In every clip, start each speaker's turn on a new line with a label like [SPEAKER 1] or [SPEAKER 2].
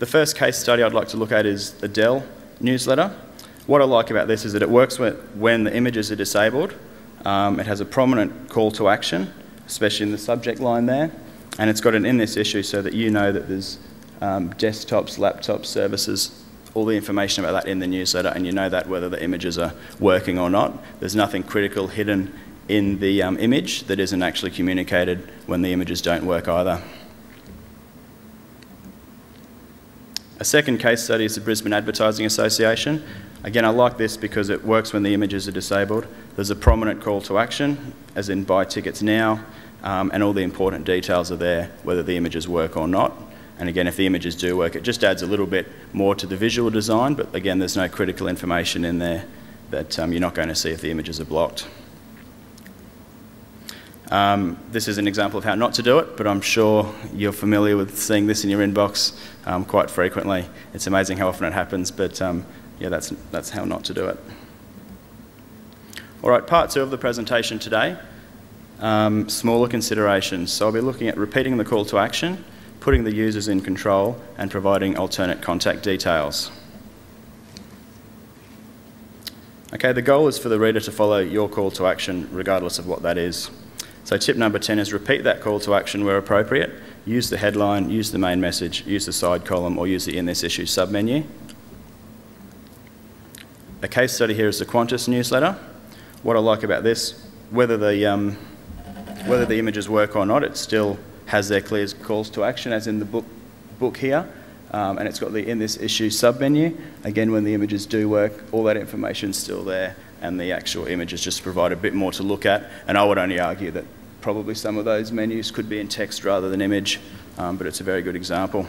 [SPEAKER 1] The first case study I'd like to look at is the Dell newsletter. What I like about this is that it works when the images are disabled. It has a prominent call to action, especially in the subject line there, and it's got an in this issue so that you know that there's desktops, laptops, services, all the information about that in the newsletter, and you know that whether the images are working or not. There's nothing critical hidden in the image that isn't actually communicated when the images don't work either. A second case study is the Brisbane Advertising Association. Again, I like this because it works when the images are disabled. There's a prominent call to action, as in buy tickets now, and all the important details are there, whether the images work or not. And again, if the images do work, it just adds a little bit more to the visual design, but again, there's no critical information in there that you're not going to see if the images are blocked. This is an example of how not to do it, but I'm sure you're familiar with seeing this in your inbox quite frequently. It's amazing how often it happens, but yeah, that's how not to do it. All right, part 2 of the presentation today, smaller considerations. So I'll be looking at repeating the call to action, putting the users in control, and providing alternate contact details. Okay, the goal is for the reader to follow your call to action regardless of what that is. So tip number 10 is repeat that call to action where appropriate. Use the headline, use the main message, use the side column, or use the in this issue submenu. A case study here is the Qantas newsletter. What I like about this, whether the images work or not, it still has their clear calls to action, as in the book here, and it's got the in this issue submenu. Again, when the images do work, all that information's still there, and the actual images just provide a bit more to look at. And I would only argue that probably some of those menus could be in text rather than image, but it's a very good example.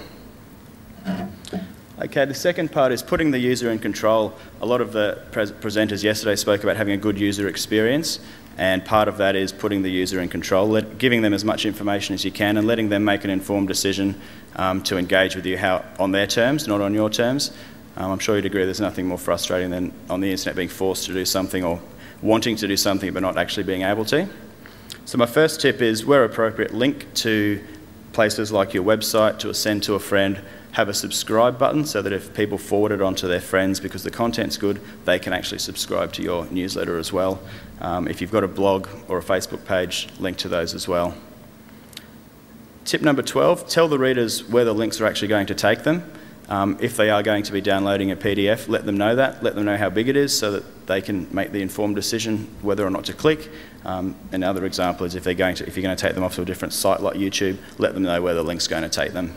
[SPEAKER 1] Okay, the second part is putting the user in control. A lot of the presenters yesterday spoke about having a good user experience, and part of that is putting the user in control, giving them as much information as you can and letting them make an informed decision to engage with you on their terms, not on your terms. I'm sure you'd agree there's nothing more frustrating than on the internet being forced to do something or wanting to do something but not actually being able to. So my first tip is, where appropriate, link to places like your website, to a send to a friend. Have a subscribe button so that if people forward it on to their friends because the content's good, they can actually subscribe to your newsletter as well. If you've got a blog or a Facebook page, link to those as well. Tip number 12, tell the readers where the links are actually going to take them. If they are going to be downloading a PDF, let them know that. Let them know how big it is so that they can make the informed decision whether or not to click. Another example is if you're going to take them off to a different site like YouTube, let them know where the link's going to take them.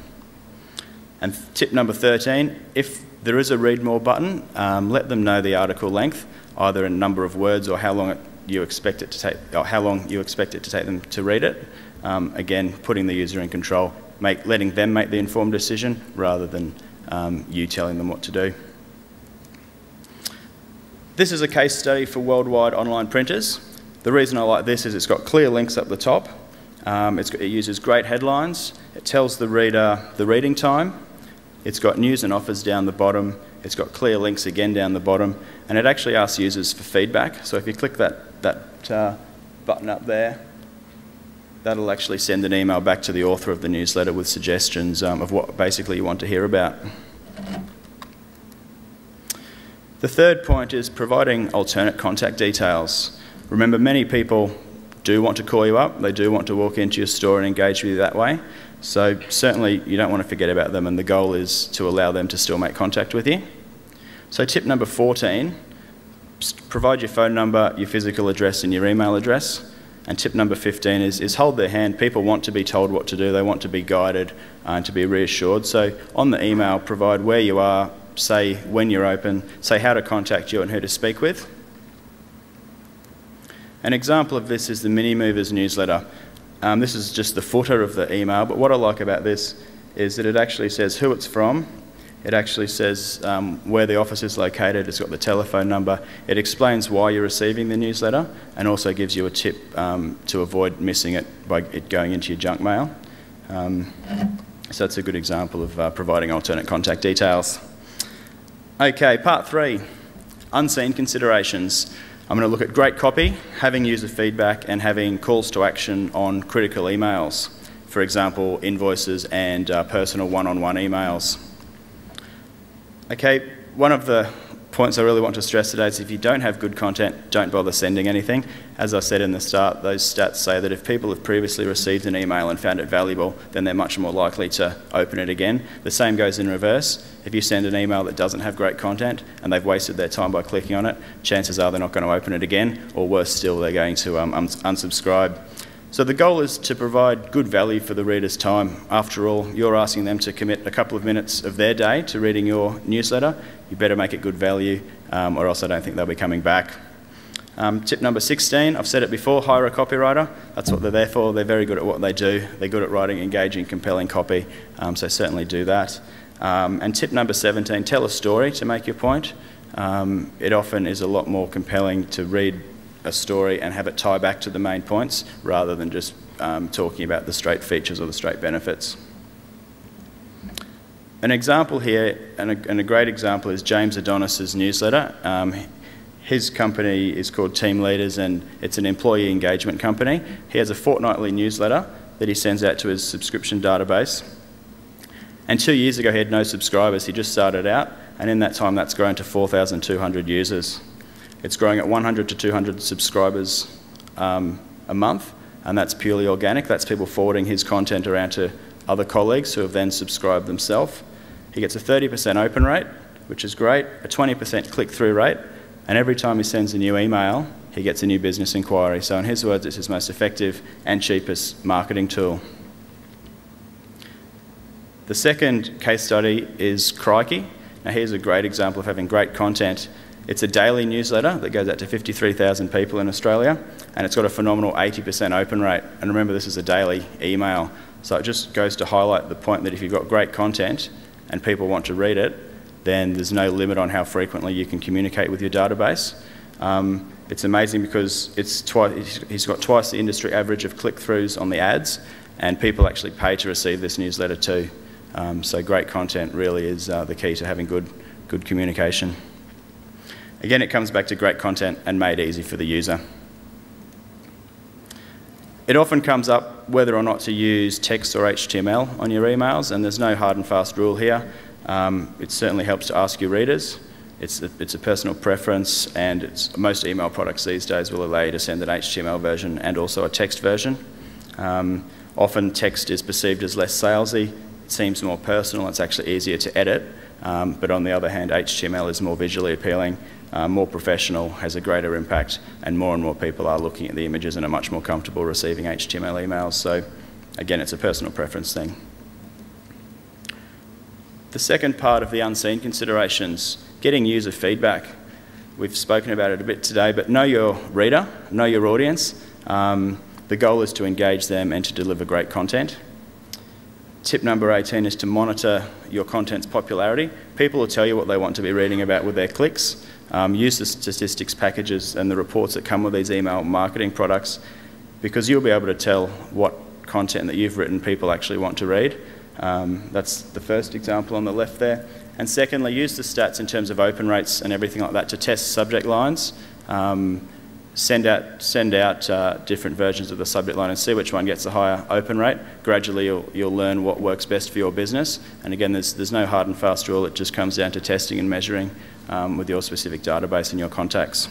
[SPEAKER 1] And tip number 13, if there is a read more button, let them know the article length, either in number of words or how long you expect it to take, or how long you expect it to take them to read it. Again, putting the user in control, letting them make the informed decision rather than you telling them what to do. This is a case study for worldwide online printers. The reason I like this is it's got clear links up the top. It uses great headlines. It tells the reader the reading time. It's got news and offers down the bottom. It's got clear links again down the bottom. And it actually asks users for feedback. So if you click that button up there, that'll actually send an email back to the author of the newsletter with suggestions of what basically you want to hear about. The third point is providing alternate contact details. Remember, many people do want to call you up. They do want to walk into your store and engage with you that way. So certainly you don't want to forget about them, and the goal is to allow them to still make contact with you. So tip number 14, provide your phone number, your physical address and your email address. And tip number 15 is hold their hand. People want to be told what to do. They want to be guided and to be reassured. So on the email, provide where you are, say when you're open, say how to contact you and who to speak with. An example of this is the Mini Movers newsletter. This is just the footer of the email, but what I like about this is that it actually says who it's from. It actually says where the office is located. It's got the telephone number. It explains why you're receiving the newsletter and also gives you a tip to avoid missing it by it going into your junk mail. So that's a good example of providing alternate contact details. Okay, part 3, unseen considerations. I'm going to look at great copy, having user feedback, and having calls to action on critical emails. For example, invoices and personal one-on-one emails. Okay, one of the points I really want to stress today is if you don't have good content, don't bother sending anything. As I said in the start, those stats say that if people have previously received an email and found it valuable, then they're much more likely to open it again. The same goes in reverse. If you send an email that doesn't have great content and they've wasted their time by clicking on it, chances are they're not going to open it again, or worse still, they're going to unsubscribe. So the goal is to provide good value for the reader's time. After all, you're asking them to commit a couple of minutes of their day to reading your newsletter. You better make it good value, or else I don't think they'll be coming back. Tip number 16, I've said it before, hire a copywriter. That's what they're there for. They're very good at what they do. They're good at writing engaging, compelling copy, so certainly do that. And tip number 17, tell a story to make your point. It often is a lot more compelling to read a story and have it tie back to the main points rather than just talking about the straight features or the straight benefits. An example here, and a great example, is James Adonis's newsletter. His company is called Team Leaders, and it's an employee engagement company. He has a fortnightly newsletter that he sends out to his subscription database. And 2 years ago, he had no subscribers. He just started out, and in that time, that's grown to 4,200 users. It's growing at 100 to 200 subscribers a month, and that's purely organic. That's people forwarding his content around to other colleagues who have then subscribed themselves. He gets a 30% open rate, which is great, a 20% click-through rate, and every time he sends a new email, he gets a new business inquiry. So in his words, it's his most effective and cheapest marketing tool. The second case study is Crikey. Now here's a great example of having great content. It's a daily newsletter that goes out to 53,000 people in Australia, and it's got a phenomenal 80% open rate. And remember, this is a daily email. So it just goes to highlight the point that if you've got great content and people want to read it, then there's no limit on how frequently you can communicate with your database. It's amazing because he's got twice the industry average of click-throughs on the ads, and people actually pay to receive this newsletter too. So great content really is the key to having good communication. Again, it comes back to great content and made easy for the user. It often comes up whether or not to use text or HTML on your emails, and there's no hard and fast rule here. It certainly helps to ask your readers. It's a personal preference, and most email products these days will allow you to send an HTML version and also a text version. Often text is perceived as less salesy. It seems more personal. It's actually easier to edit. But on the other hand, HTML is more visually appealing, more professional, has a greater impact, and more people are looking at the images and are much more comfortable receiving HTML emails. So again, it's a personal preference thing. The second part of the unseen considerations, getting user feedback. We've spoken about it a bit today, but know your reader, know your audience. The goal is to engage them and to deliver great content. Tip number 18 is to monitor your content's popularity. People will tell you what they want to be reading about with their clicks. Use the statistics packages and the reports that come with these email marketing products, because you'll be able to tell what content that you've written people actually want to read. That's the first example on the left there. And secondly, use the stats in terms of open rates and everything like that to test subject lines. Send out different versions of the subject line and see which one gets a higher open rate. Gradually you'll learn what works best for your business. And again, there's no hard and fast rule. It just comes down to testing and measuring with your specific database and your contacts.